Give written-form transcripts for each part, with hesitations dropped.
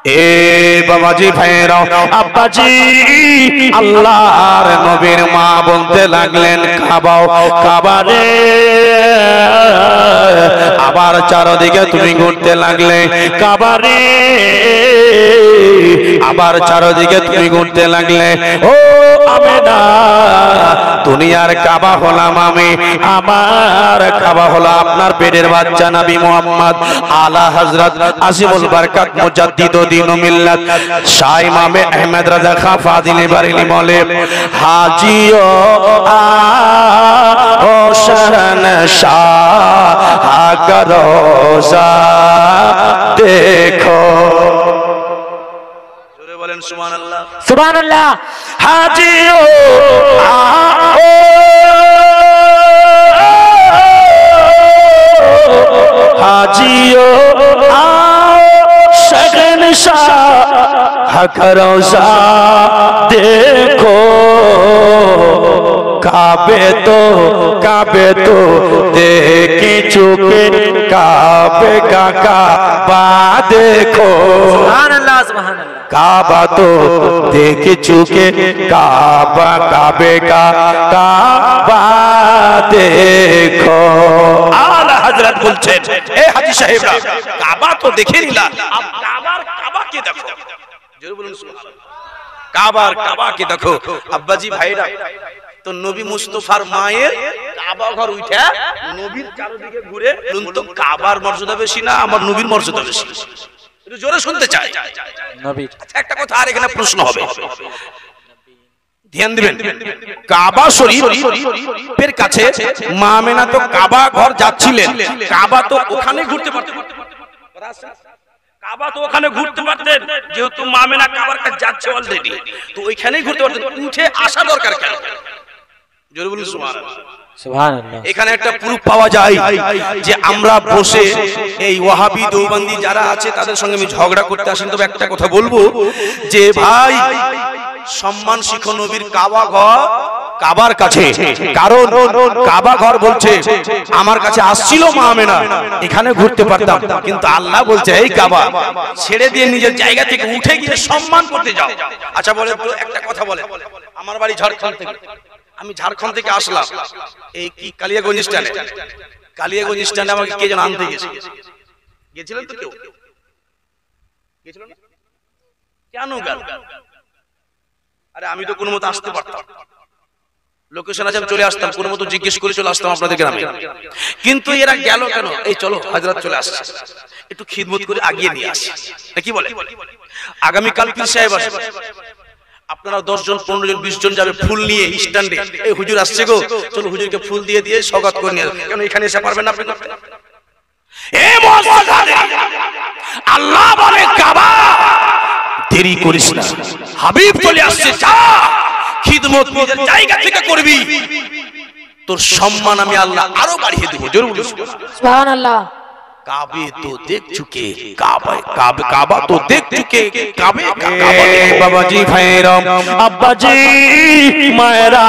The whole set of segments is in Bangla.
এ বাবাজি ভাইরা আব্বাজি আল্লাহর নবীর মা বলতে লাগলেন কাবাও কাবারে আবার চারদিকে তুমি ঘুরতে লাগলে কাবারে আবার চারদিকে তুমি ঘুরতে লাগলে ও আমেনা দুনিয়ার কাবা হলাম আমি আমার কাবা হলো আপনার পেটের বাচ্চা নবী মুহাম্মদ আলা হযরত আজিমুল বরকত মুজাদ্দিদ দ্বীন মিল্লাত শাহ ইমাম আহমদ রাজা খান ফাজিল বারেলি বলে হাজিও ও শরণ শাহ का रोजा देखो जोरे बोलें सुभान अल्लाह सुभान अल्लाह हाजियो हाजियो शगनशाह का रोजा देखो काबे तो देखे चुके काबे का काबा देखो सुभान अल्लाह सुभान अल्लाह काबा तो देख चुके काबा काबे का काबा देखो आला हजरत बोलছেন ए हाजी साहेबরা काबा तो দেখে নিলা अब काबार काबा के देखो জোরে বলুন সুবহানাল্লাহ काबार काबा के देखो আব্বাজি ভাইরা তো নবী মুস্তাফার মায়ের কাবা ঘর উঠা নবীর চারদিকে ঘুরে তো কাবার মর্যাদা বেশি না আমার নবীর মর্যাদা বেশি একটু জোরে শুনতে চাই নবীর আচ্ছা একটা কথা আর এখানে প্রশ্ন হবে ধ্যান দিবেন কাবা শরীফের কাছে মা আমেনা তো কাবা ঘর যাচ্ছিলেন কাবা তো ওখানে ঘুরতে পারতেন কাবা তো ওখানে ঘুরতে পারতেন যেহেতু মা আমেনা কাবার কাছে যাচ্ছে অলরেডি তো ওইখানেই ঘুরতে পারতেন উঠে আসা দরকার কেন জোরে বলুন সুবহানাল্লাহ সুবহানাল্লাহ এখানে একটা প্রুফ পাওয়া যায় যে আমরা বসে এই ওয়াহাবি দেওবন্দি যারা আছে তাদের সঙ্গে আমি ঝগড়া করতে আসেন তবে একটা কথা বলবো যে ভাই সম্মান শিখো নবীর কাবা ঘর কাবার কাছে কারণ কাবা ঘর বলছে আমার কাছে আসছিল মা আমেনা এখানে ঘুরতে পারতাম কিন্তু আল্লাহ বলছে এই কাবা ছেড়ে দিয়ে নিজের জায়গা থেকে উঠে গিয়ে সম্মান করতে যাও আচ্ছা বলে তো একটা কথা বলে আমার বাড়ি ঝাড়খণ্ড থেকে আমি ঝাড়খণ্ড থেকে আসলাম এই কি কালিয়াগঞ্জ স্ট্যান্ডে আমাকে কে যেন আনতে গেছিলেন তো কেউ গেছিল না কেন গেল আরে আমি তো কোনো মতো আসতে পারতাম লোকেশন আছে আমি চলে আসতাম কোনো মতো জিজ্ঞেস করে চলে আসতাম আপনাদের গ্রামে কিন্তু এরা গেল কেন এই চলো হযরত চলে আসছে একটু খিদমত করে আগিয়ে নিয়ে আসি কি বলে আগামী কাল পীর সাহেব আসবে আপনারা 10 জন 15 জন 20 জন যাবে ফুল নিয়ে স্ট্যান্ডে এই হুজুর আসছে গো চলো হুজুরকে ফুল দিয়ে দিয়ে স্বাগত করে নিয়ে কেন এখানে এসে পারবেন না আপনি করতে এ মুসলমান আল্লাহ বলে কাবা দেরি করিস না হাবিব চলে আসছে যা খিদমত নিজের জায়গা থেকে করবি তোর সম্মান আমি আল্লাহ আরো বাড়িয়ে দেব জোরে বলুন সুবহানাল্লাহ काबे तो देख चुके काबा तो देख चुके काबे का काबा बाबा जी भैरव अब्बा जी मायरा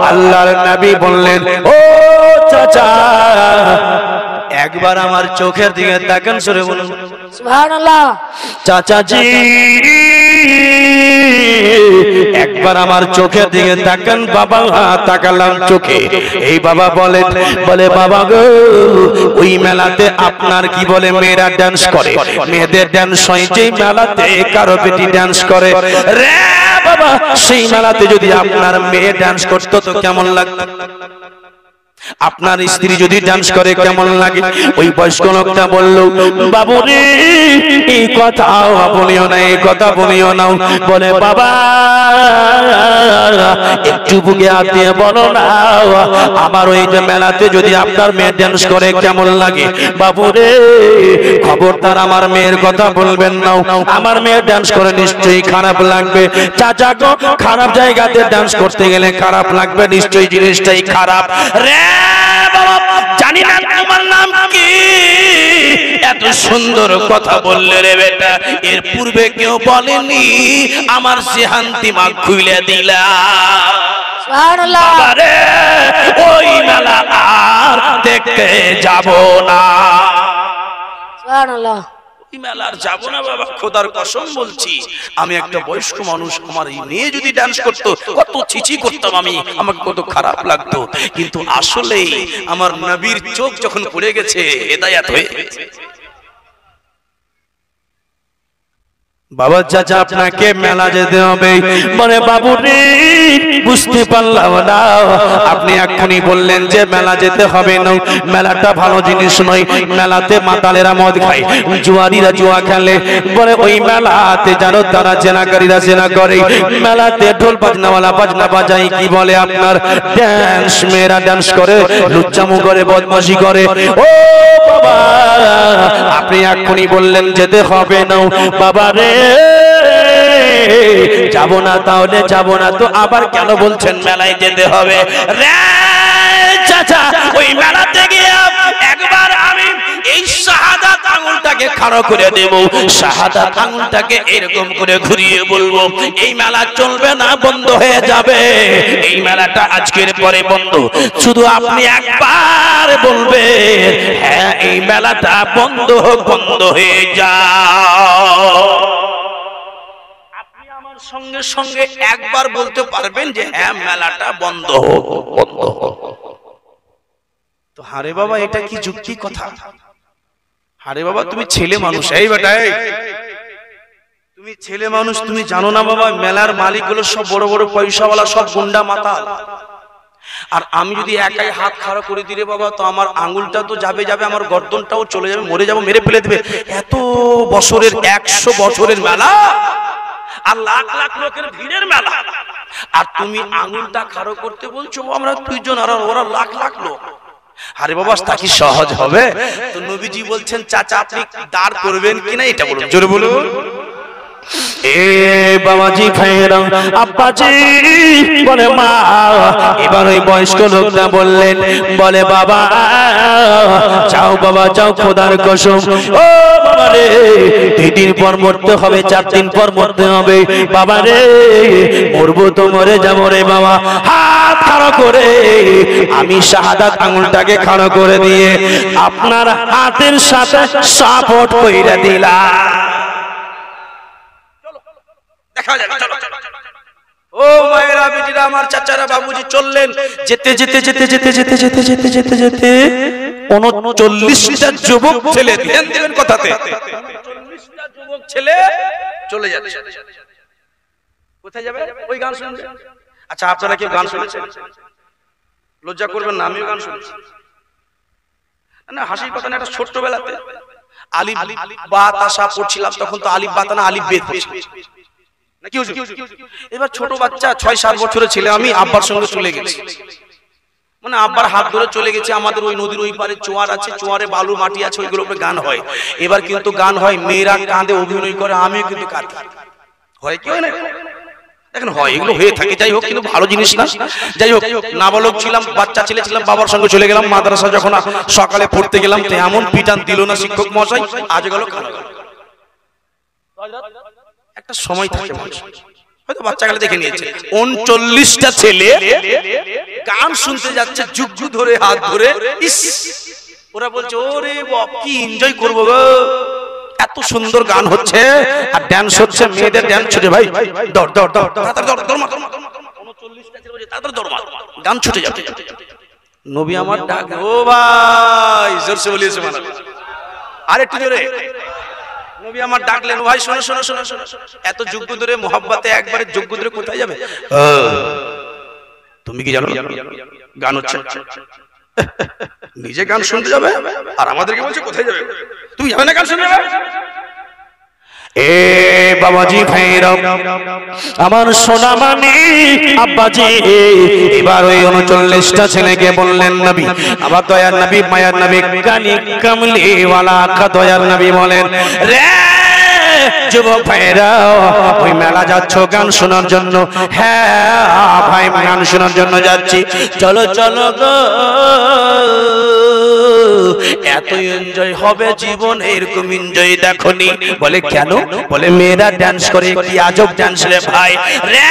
আল্লাহর নবী বললেন ও চাচা একবার আমার চোখের দিকে তাকান সরে বলুন সুবহানাল্লাহ চাচা জি একবার আমার চোখের দিকে তাকান বাবা তাকালাম চোখে এই বাবা বলে বাবা গো ওই মেলাতে আপনার কি বলে মেয়েরা ডান্স করে মেয়েদের ডান্স হয় যেই মেলাতে কারো বেটি ডান্স করে রে বাবা সেই মেলাতে যদি আপনার মেয়ে ডান্স করতো তো কেমন লাগতো আপনার স্ত্রী যদি ডান্স করে কেমন লাগে ওই বয়স্ক লোকটা বলল বাবু রে এই কথা বলিও না এই কথা বলিও না বলে বাবা একটু বুকে হাত দিয়ে বলো না আমার ওই যে মেলাতে যদি আপনার মেয়ে ডান্স করে কেমন লাগে বাবু রে খবরদার আমার মেয়ের কথা বলবেন না আমার মেয়ে ডান্স করে নিশ্চয়ই খারাপ লাগবে চাচা গো খারাপ জায়গাতে ডান্স করতে গেলে খারাপ লাগবে নিশ্চয়ই জিনিসটাই খারাপ রে জানি না তোমার নাম কি এত সুন্দর কথা বললে রে বেটা এর পূর্বে কেউ বলেনি আমার জিহান্তি মা খুলে দিলা সুবহানাল্লাহ আরে ওই মেলা আর দেখতে যাব না সুবহানাল্লাহ মেলার যাবো না বাবা, খোদার কসম বলছি। আমি একটা বয়স্ক মানুষ, আমার এই মেয়ে যদি ডান্স করতো কত চিচি করতাম আমি, আমাকে কত খারাপ লাগতো। কিন্তু আসলেই আমার নবীর চোখ যখন পড়ে গেছে, হেদায়াত হয়ে গেছে। বাবা চাচা আপনাকে মেলা যেতে হবে। বলে বাবু রে বুঝতে পারলাম না, আপনি এখনই বললেন যে মেলা যেতে হবে না। মেলাটা ভালো জিনিস নয়, মেলাতে মাতালেরা মদ খায়, জুয়ারিরা জুয়া খেলে। বলে ওই মেলাতে যারা তারা জেনাকারীরা জেনা করে, মেলাতে ঢোল বাজনাওয়ালা বাজনা বাজায়, কি বলে আপনার ড্যান্স, মেয়েরা ড্যান্স করে, লুচ্চামু করে, বদমাশি করে। ও বাবা আপনি এখনই বললেন যেতে হবে না। বাবা রে যাবো না, তাহলে যাবো না তো আবার কেন বলছেন মেলায় যেতে হবে? রে চাচা ওই মেলাতে গিয়ে একবার আমি এই শাহাদাত আঙুলটাকে খাড়া করে দেব, শাহাদাত আঙুলটাকে এরকম করে ঘুরিয়ে বলবো এই মেলা চলবে না, বন্ধ হয়ে যাবে। এই মেলাটা আজকের পরে বন্ধ। শুধু আপনি একবার বলবেন হ্যাঁ এই মেলাটা বন্ধ বন্ধ হয়ে যাও। আপনি আমার সঙ্গে সঙ্গে একবার বলতে পারবেন যে হ্যাঁ মেলাটা বন্ধ হোক, বন্ধ হোক। তো হারে বাবা এটা কি যুক্তি কথা? আরে বাবা তুমি ছেলে মানুষ, এই বেটা তুমি ছেলে মানুষ, তুমি জানো না বাবা মেলার মালিকগুলো সব বড় বড় পয়সাওয়ালা, সব গুন্ডা মাতাল। আর আমি যদি একাই হাত খাড়া করে দিলে বাবা, তো আমার আঙুলটা তো যাবে যাবে, আমার গর্দনটাও চলে যাবে, মরে যাবো, মেরে ফেলে দেবে। এত বছরের 100 বছরের মেলা আর লাখ লাখ লোকের ভিড়ের মেলা, আর তুমি আঙুলটা খাড়া করতে বলছো আমরা দুইজন আর ওরা লাখ লাখ লোক। আরে বাবা তা কি সহজ হবে? তো নবীজি বলছেন চাচা আপনি দাঁড় করবেন কিনা এটা বলুন, জোরে বলুন। এ বাবাজি ভাইরা আব্বাজি বলে মা, এবার ওই বয়স্ক লোকটা বললেন, বলে বাবা যাও বাবা যাও, খোদার কসম ও বাবা রে 2 দিন পর মরতে হবে, 4 দিন পর মরতে হবে। বাবা রে মরবো তো মরে যাবো রে বাবা। হাত খাড়া করে আমি শাহাদাত আঙুলটাকে খাড়া করে দিয়ে আপনার হাতের সাথে সাপোর্ট কইরা দিলাম। ও মায়েরা বেটিরা আমার চাচারা বাবুজি চললেন। যেতে যেতে যেতে যেতে যেতে যেতে যেতে যেতে যেতে 39টা যুবক ছেলে, ধ্যান দেবেন কথাতে, 39টা যুবক ছেলে চলে যাচ্ছে। কোথায় যাবে? ওই গান শুনবে। আচ্ছা আপনারা কি গান শুনেছেন? লজ্জা করবেন না, আমিও গান শুনেছি। না হাসির কথা না, একটা ছোট্টবেলাতে আলিফ বা তাসা পড়ছিলাম, তখন তো আলিফ বা না আলিফ বেদ পড়ছি। এবার ছোট বাচ্চা 6-7 বছরের ছেলে, আমি আব্বার সঙ্গে চলে গেছি, মানে আব্বার হাত ধরে চলে গেছে। আমাদের ওই নদীর ওই পারে চোয়ার আছে, চোয়ারে বালু মাটি আছে, ওইগুলো গান হয়। এবার কিন্তু গান হয়, মেয়েরা কাঁদে, অভিনয় করে, আমিও কিন্তু কাঁদি। হয় কি হয় না? দেখেন হয়, এগুলো হয়ে থাকে। যাই হোক, কিন্তু ভালো জিনিস না। যাই হোক, নাবালক ছিলাম, বাচ্চা ছেলে ছিলাম, বাবার সঙ্গে চলে গেলাম মাদ্রাসা। যখন সকালে পড়তে গেলাম তো এমন পিটান দিল না শিক্ষক মশাই, আজ গেল একটা সময় থাকে মানুষ, হয়তো বাচ্চা গেলে দেখে নিয়েছে। 39টা ছেলে গান শুনতে যাচ্ছে, যুগ ধরে হাত ধরে। ইস ওরা বলছে ওরে বাপ কি এনজয় করবো গো, এত সুন্দর গান হচ্ছে আর ড্যান্স হচ্ছে, মেয়েদের ড্যান্স ছুটে ভাই দৌড় দৌড় দৌড় গান ছুটে যাচ্ছে। নবী আমার ডাক, ও ভাই জোরসে বলিয়েছে মানে আর একটু জোরে। নবী আমার ডাকলেন, ভাই শোনো শোনো শোনো শোনো, এত যুগ ধরে মোহাব্বতে একবারে যুগ ধরে কোথায় যাবে? তুমি কি জানো গান হচ্ছে? নিজে গান শুনতে যাবে আর আমাদেরকে বলছে কোথায় যাবে? তুমি যাবে না গান শুনতে যাবে? এ বাবাজি ভাইরা আমার সোনা মানি আব্বাজি, এবার ওই 39টা ছেলেকে বললেন নবী, আবার দয়ার নবী মায়ার নবী কানি কামলি ওয়ালা আকা দয়ার নবী বলেন, রে যুবক ভাইরা ওই মেলা যাচ্ছ গান শোনার জন্য? হ্যাঁ ভাই গান শোনার জন্য যাচ্ছি। চলো চলো গো, এত এনজয় হবে জীবন এরকম এনজয় দেখনি। বলে কেন? বলে মেয়েরা ডান্স করে, কি আজব ডান্স রে ভাই। রে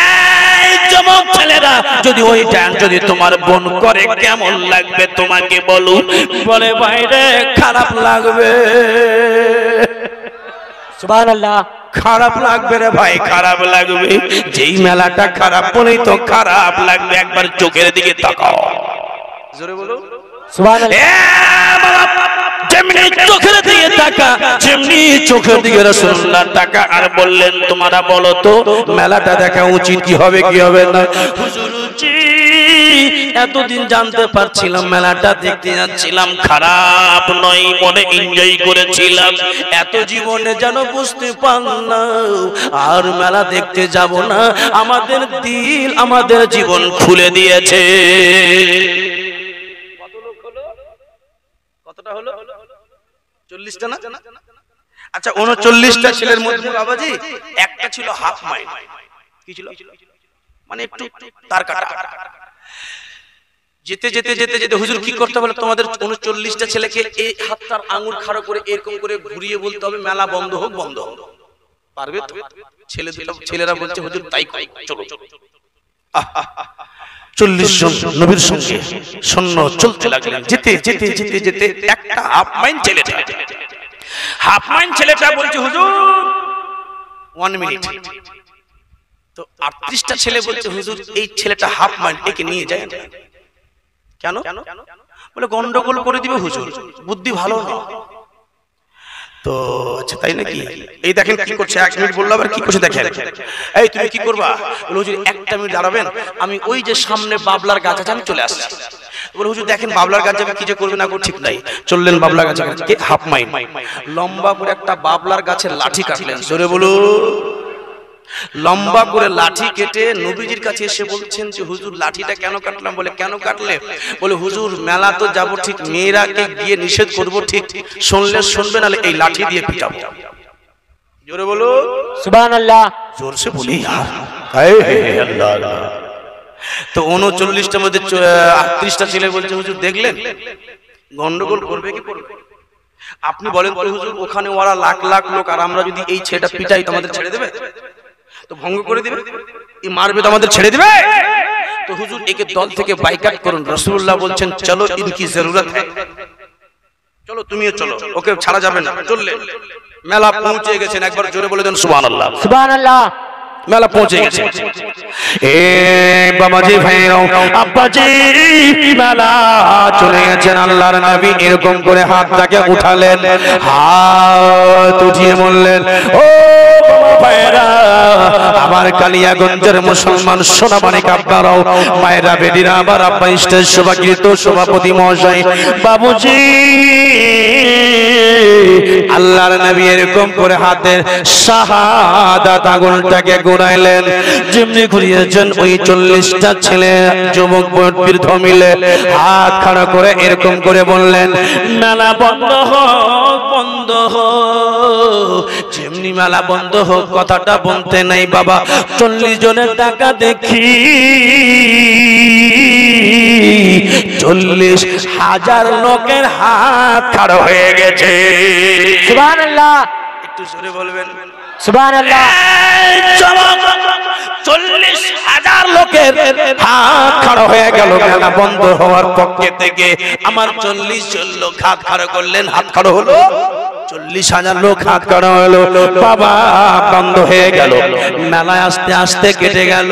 যুবক ছেলেরা যদি ওই ডান্স যদি তোমার বোন করে কেমন লাগবে তোমাকে বলো? বলে ভাই রে খারাপ লাগবে। সুবহানাল্লাহ। খারাপ লাগবে রে ভাই, খারাপ লাগবে। যেই মেলাটা খারাপ বলেই তো খারাপ লাগবে। একবার চোখের দিকে তাকাও, জোরে বলো সুবহানাল্লাহ। যেমনি চোখের দিকে তাকা, যেমনি চোখের দিকে রাসূলুল্লাহ তাকা আর বললেন, তোমরা বলো তো মেলাটা দেখা উচিত কি হবে কি হবে না? হুজুর জি, এতদিন জানতে পারছিলাম, মেলাটা দেখতে যাচ্ছিলাম, খারাপ নয়, মনে এনজয় করেছিলাম। এত জীবনে যেন বুঝতে পারলাম আর মেলা দেখতে যাব না। আমাদের দিল, আমাদের জীবন খুলে দিয়েছে। কতটা হলো? 40টা না? আচ্ছা, 39টা ছেলের মধ্যে বাবাজি একটা ছিল হাফ মাইন্ড। কি ছিল? মানে একটু তার কাটা। যেতে যেতে যেতে যেতে হুজুর কি করতে বলে, তোমাদের 39টা ছেলেকে এই হাতটার আঙ্গুল খাড়া করে এরকম করে ঘুরিয়ে বলতে হবে, মেলা বন্ধ হোক, বন্ধ হোক। পারবে তো? ছেলেরা বলছে হুজুর তাই করি, চলো। 40 জন নবীর সঙ্গে সৈন্য চলতে লাগলেন। যেতে যেতে যেতে যেতে একটা হাফ মাইন্ড ছেলেটা বলছে হুজুর 1 মিনিট। তো 38টা ছেলে বলছে হুজুর এই ছেলেটা হাফ মাইন্ড, একে নিয়ে যায়। কেন? বলে গন্ডগোল করে দিবে হুজুর, বুদ্ধি ভালো না। তো আচ্ছা তাই নাকি? এই দেখেন কি করছে, 1 মিনিট বললো আবার কি করছে দেখেন। এই তুমি কি করবা? বলে হুজুর 1টা মিনিট দাঁড়াবেন, আমি ওই যে সামনে বাবলার গাছ আছে আমি চলে আসছি। বলে হুজুর দেখেন বাবলার গাছ যাবে, কি যে করবে না করবে ঠিক নাই। চললেন বাবলার গাছে, হাফ মাইন্ড লম্বা করে একটা বাবলার গাছের লাঠি কাটলেন। জোরে বলো। লম্বা করে লাঠি কেটে নবীজির কাছে এসে বলছেন যে হুজুর লাঠিটা কেন কাটলাম? বলে কেন কাটলে? বলে হুজুর মেলা তো যাবো ঠিক, মেয়েরাকে গিয়ে নিষেধ করবো ঠিক, শুনলে শুনবে নালে এই লাঠি দিয়ে পিটাবো। জোরে বলো সুবহানাল্লাহ। জোরসে বলি আল্লাহ। তো 39টার মধ্যে 38টা ছেলে বলছে হুজুর দেখলেন গন্ডগোল করবে কি করবে? আপনি বলেন তো হুজুর, ওখানে ওরা লাখ লাখ লোক, আর আমরা যদি এই ছেলেটা পিটাই তো আমাদের ছেড়ে দেবে? তো ভঙ্গ করে দিবে, এই মারবে তো আমাদের ছেড়ে দিবে। তো হুজুর একে দল থেকে বাইকাট করুন। রাসূলুল্লাহ বলছেন চলো ইনকি জরুরত है, চলো তুমিও চলো, ওকে ছাড়া যাবে না। চললে মেলা পৌঁছে গেছেন, একবার জোরে বলে দেন সুবহানাল্লাহ। সুবহানাল্লাহ। মেলা পৌঁছে গেছে। এ বাবাজি ভাইরাও, আব্বাজি মেলা চলে গেছেন। আল্লাহর নবী এরকম করে হাতটাকে উঠালেন, হাত উঠিয়ে বললেন, ও ভাইরা, আমার কালিয়াগঞ্জের মুসলমান সোনামানিক আপনারাও, মায়েরা বেদিরা, আবার আব্বা স্টেজ সভাকৃত সভাপতি মহাশয়, বাবুজি, আল্লাহর নবী এরকম করে হাতের শাহাদাত আগুনটাকে ঘুরাইলেন। যেমনি ঘুরিয়েছেন ওই 40টা ছেলে যুবক বৃদ্ধ মিলে হাত খাড়া করে এরকম করে বললেন, মেলা বন্ধ হোক, বন্ধ হোক। যেমনি মেলা বন্ধ হোক কথাটা বলতে নাই বাবা, 40 জনের টাকা দেখি 40,000 লোকের হাত খাড়া হয়ে গেছে। সুবহানাল্লাহ। একটু জোরে বলবেন সুবহানাল্লাহ। 40,000 লোকের হাত খাড়া হয়ে গেল মেলা বন্ধ হওয়ার পক্ষে থেকে। আমার 40 জন লোক হাত খাড়া করলেন, হাত খাড়া হলো 40,000 লোক হাত খাড়া হলো। বাবা বন্ধ হয়ে গেল, মেলায় আস্তে আস্তে কেটে গেল,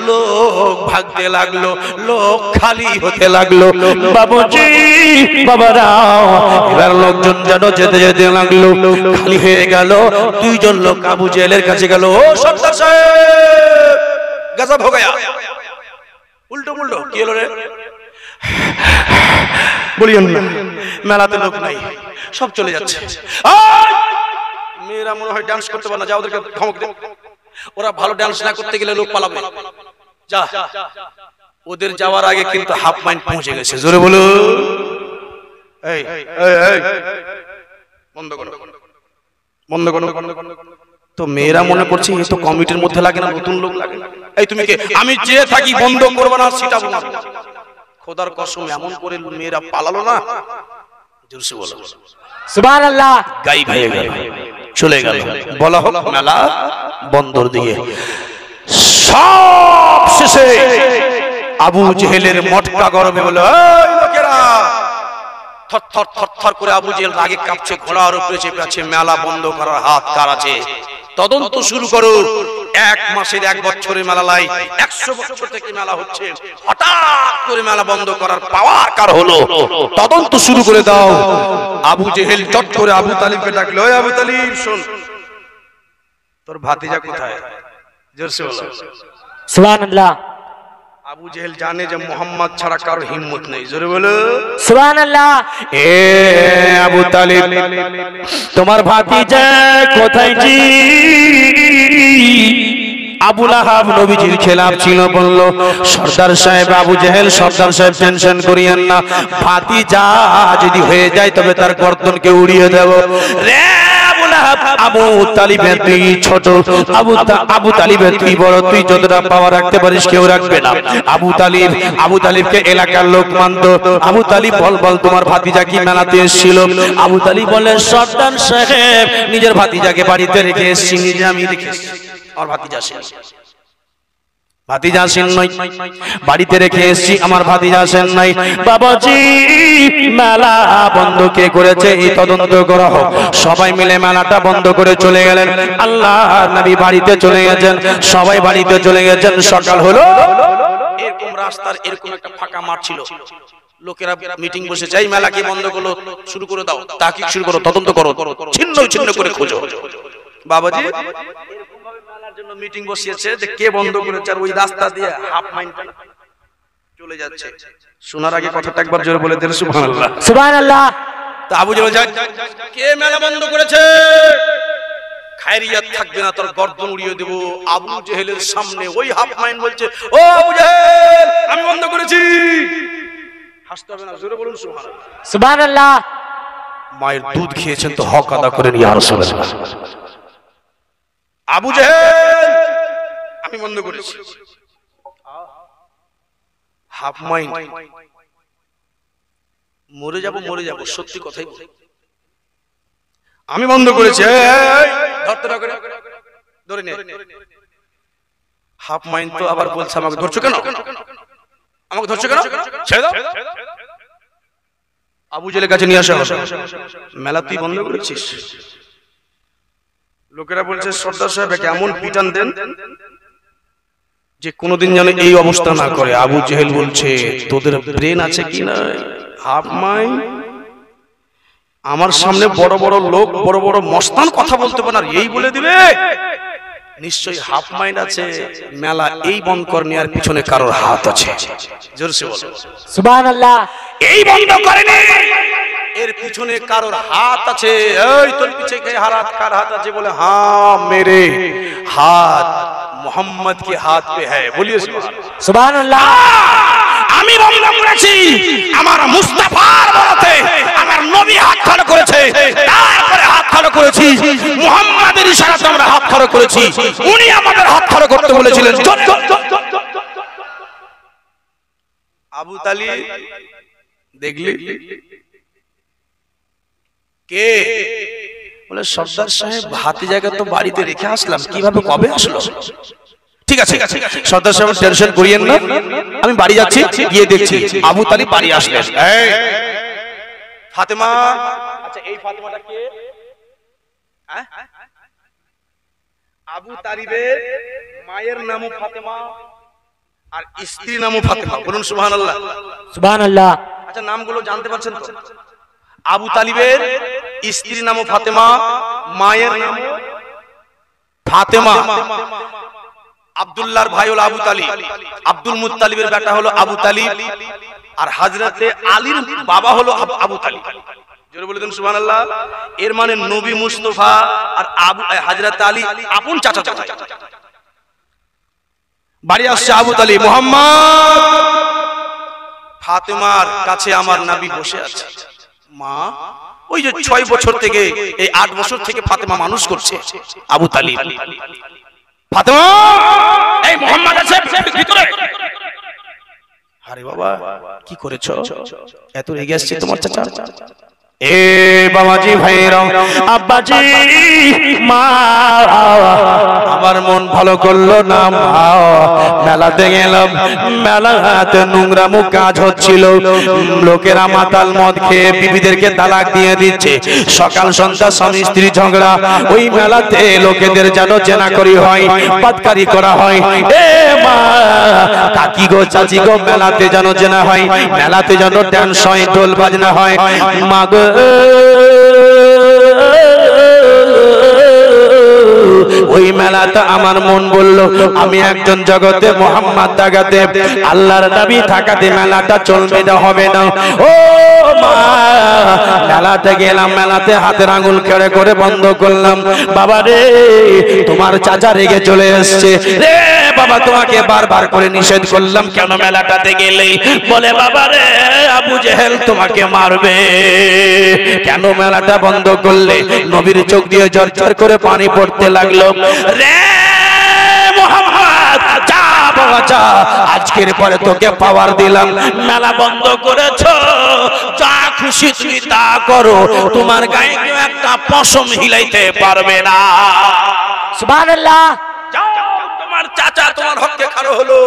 লোক ভাগতে লাগলো, লোক খালি হতে লাগলো। বাবুজি বাবারা, এবার লোকজন যেন যেতে যেতে লাগলো, খালি হয়ে গেল। 2 জন লোক আবু জেহেলের কাছে গেল, ও সর্দার সাহেব গজব হয়ে গয়া। উল্টো উল্টো কি হলো রে? বলিয়েন না, মেলাতে লোক নাই, সব চলে যাচ্ছে। মেয়েরা মনে হয় ডান্স করতে পারে না, যা ওদেরকে ধমক দে। ওরা ভালো ডান্স না করতে গেলে লোক পালাবে, যা। ওদের যাওয়ার আগে কিন্তু হাফ মাইন্ড পৌঁছে গেছে। জোরে বলো, এই বন্ধ করো, বন্ধ করো। তো মেয়েরা মনে করছে এ তো কমিটির মধ্যে লাগে না, নতুন লোক লাগে। এই তুমি কে? আমি যে থাকি বন্ধ করব না সেটা বলো। খোদার কসম এমন করে মেয়েরা পালালো না, জোরসে বলো সুবহানাল্লাহ। গায়েব হয়ে গেল, চলে গেল। বলা হোক মেলা বন্দর দিকে। সব শেষে আবু জেহেলের মটকা গরমে বলে, এই লোকেরা থর করে আবু জেহেল রাগে কাঁপছে, ঘোড়ার উপরে চেপে আছে। মেলা বন্ধ করার হাত কার আছে? তদন্ত শুরু করো। 1 মাসের 1 বছরের মেলা লাই, 100 বছর থেকে মেলা হচ্ছে, হঠাৎ করে মেলা বন্ধ করার পাওয়ার কার হলো? তদন্ত শুরু করে দাও। আবু জেহেল চট করে আবু তালিবকে ডাকলো, ওই আবু তালিব শোন, তোর ভাতিজা কোথায়? জোরসে বলো। সুবহানাল্লাহ। আবু জেহেল জানে যে মোহাম্মদ ছাড়া কারোর হিম্মত নেই। জোরে বলো সুবহানাল্লাহ। এ আবু তালিব, তোমার ভাতিজা কোথায়? জি আবু লাহাব নবীজির খেলাফ ছিল, বলল সর্দার সাহেব আবু জেহেল, সর্দার সাহেব টেনশন করিয়েন না, ভাতিজা যদি হয়ে যায় তবে তার গর্দনকে উড়িয়ে দেব। রে আবু লাহাব, আবু তালিবের তুই ছোট, আবু তালিবের তুই বড়, তুই যতটা পাওয়া রাখতে পারিস কেউ রাখবে না। আবু তালিবকে এলাকার লোক মানত। আবু তালিব বল তোমার ভাতিজা কি মেলাতে এসেছিল? আবু তালিব বলে সর্দার সাহেব নিজের ভাতিজাকে বাড়িতে রেখে এসেছি, নিজে আমি রেখে এসেছি। আমার ভাতিজা আসেন নাই, বাড়িতে রেখে এসেছি, আমার ভাতিজা আসেন নাই। বাবাজি মেলা বন্ধ কে করেছে এই তদন্ত করা হোক। সবাই মিলে মেলাটা বন্ধ করে চলে গেলেন। আল্লাহর নবী বাড়িতে চলে গেছেন, সবাই বাড়িতে চলে গেছেন। সকাল হলো, এরকম রাস্তার এরকম একটা ফাঁকা মাঠ ছিল, লোকেরা মিটিং বসেছে, এই মেলা কি বন্ধ করলো, শুরু করে দাও, তাকিক শুরু করো, তদন্ত করো, ছিন্ন ছিন্ন করে খোঁজো। বাবাজি জন্য মিটিং বসিয়েছে যে কে বন্ধ করেছে, আর ওই রাস্তা দিয়ে হাফ মাইল চলে যাচ্ছে। শোনার আগে কথাটা একবার জোরে বলে দেন সুবহানাল্লাহ। সুবহানাল্লাহ। তা আবু জেহেল যায়, কে মেলা বন্ধ করেছে? খায়রিয়াত থাকবে না, তোর গর্দন উড়িয়ে দেব। আবু জেহেলের সামনে ওই হাফ মাইল বলছে, ও আবু জেহেল আমি বন্ধ করেছি। হাসতে হবে না, জোরে বলুন সুবহানাল্লাহ। সুবহানাল্লাহ। মায়ের দুধ খেয়েছেন তো হক আদা করেন ইয়া রাসূলুল্লাহ। আবু জেহেল আমি বন্ধ করেছি। হাফ মাইন্ড, মরে যাব সত্যি কথাই বলি, আমি বন্ধ করেছি। ধরতে না করে ধরে নে। হাফ মাইন্ড তো আবার বলছে আমাকে ধরছো কেন, আমাকে ধরছো কেন, ছেড়ে দাও। আবু জেহেলের কাছে নিয়ে আসা হলো, মেলা তুই বন্ধ করেছিস? লোকেরা বলছে সর্দার সাহেব এমন পিটান দেন যে কোনোদিন যেন এই অবস্থা না করে। আবু জেহেল বলছে তোদের ব্রেন আছে কি না? হাফ মাইন্ড, আমার সামনে বড় বড় লোক, বড় বড় মস্তান কথা বলতে পারে, আর এই বলে দিবে? নিশ্চয়ই হাফ মাইন্ড আছে। মেলা এই বন্ধ করে নেওয়ার পিছনে কারোর হাত আছে। জোরসে বলো সুবহানাল্লাহ। এই বন্ধ করেনি, এর পিছনে কারোর হাত আছে। এই তোর পিছে কে হাত, কার হাত আছে? বলে হ্যাঁ মেরে হাত মোহাম্মদ के हाथ पे है। बोलिए সুবহানাল্লাহ। আমি বন্ধ করেছি, আমার মুস্তাফার বলতে আমার নবী হাত খাড়া করেছে, তারপরে হাত খাড়া করেছি, মুহাম্মাদের ইশারাতে আমরা হাত খাড়া করেছি, উনি আমাদের হাত খাড়া করতে বলেছিলেন। আবু তালিব দেখলি কে? বলে সর্দার সাহেব ভাতিজাকে তো বাড়িতে রেখে আসলাম, কিভাবে কবে আসলো? ঠিক আছে সর্দার সাহেব টেনশন করিয়েন না, আমি বাড়ি যাচ্ছি, গিয়ে দেখছি। আবু তালিব বাড়ি আসলেন। এই ফাতেমা, আচ্ছা এই ফাতেমাটা কে? আবু তালিবের মায়ের নামও ফাতেমা আর স্ত্রীর নামও ফাতেমা। বলুন সুবহানাল্লাহ। সুবহানাল্লাহ। আচ্ছা নামগুলো জানতে পারছেন তো? আবু তালিবের স্ত্রীর নামও ফাতেমা, মায়ের নাম ফাতেমা। আব্দুল্লাহর ভাই হলো আবু তালিব, আব্দুল মুত্তালিবের বেটা হলো আবু তালিব, আর হযরতে আলীর বাবা হলো আবু তালিব। জোরে বলে দেন সুবহানাল্লাহ। এর মানে নবী মুস্তাফা আর হযরতে আলী আপন চাচা চাচা। বাড়ি আসছে আবু তালিব, মুহাম্মদ ফাতেমার কাছে আমার নবী বসে আছে। মা, ওই যে 6 বছর থেকে এই 8 বছর থেকে ফাতেমা মানুষ করছে আবু তালিব। ফাতেমা, এই মুহাম্মদ আছে ভিতরে। আরে বাবা কি করেছো, এত রেগে আসছে তোমার চাচা? এ বাবাজি ভাইরা, আব্বাজি মা, আমার মন ভালো করলো না। মেলাতে গেলাম, মেলাতে নোংরামো কাজ হচ্ছিল। লোকেরা মাতাল মদ খেয়ে বিবিদেরকে তালাক দিয়ে দিচ্ছে। সকাল সন্ধ্যা স্বামী স্ত্রী ঝগড়া। ওই মেলাতে লোকেদের যেন জেনা করি হয়, বাদকারি করা হয়। এ মা, কাকি গো, চাচি গো, মেলাতে যেন জেনা হয়, মেলাতে যেন ডান্স হয়, ঢোল বাজনা হয়। মা গো, ওই মেলাতে আমার মন বলল আমি একজন জগতে মোহাম্মদ দাগাতে আল্লাহর নবী থাকাতে মেলাটা চলবে না, হবে না। ও মা, মেলাতে গেলাম, মেলাতে হাতের আঙুল কেড়ে করে বন্ধ করলাম। বাবা রে, তোমার চাচা রেগে চলে এসছে রে। বাবা, তোমাকে বারবার করে নিষেধ করলাম, কেন মেলাটাতে গেলেই? বলে বাবা রে, আবু জেহেল তোমাকে মারবে। কেন মেলাটা বন্ধ করলে? নবীর চোখ দিয়ে ঝরঝর করে পানি পড়তে লাগলো। রে মোহাম্মদ, যা বাবা যা, আজকের পরে তোকে পাওয়ার দিলাম। মেলা বন্ধ করেছো, যা খুশি তুমি তা করো, তোমার গায়ে কেউ একটা পশম হিলাইতে পারবে না। সুবহানাল্লাহ। যাও, তোমার চাচা তোমার হককে খাড়ো হলো।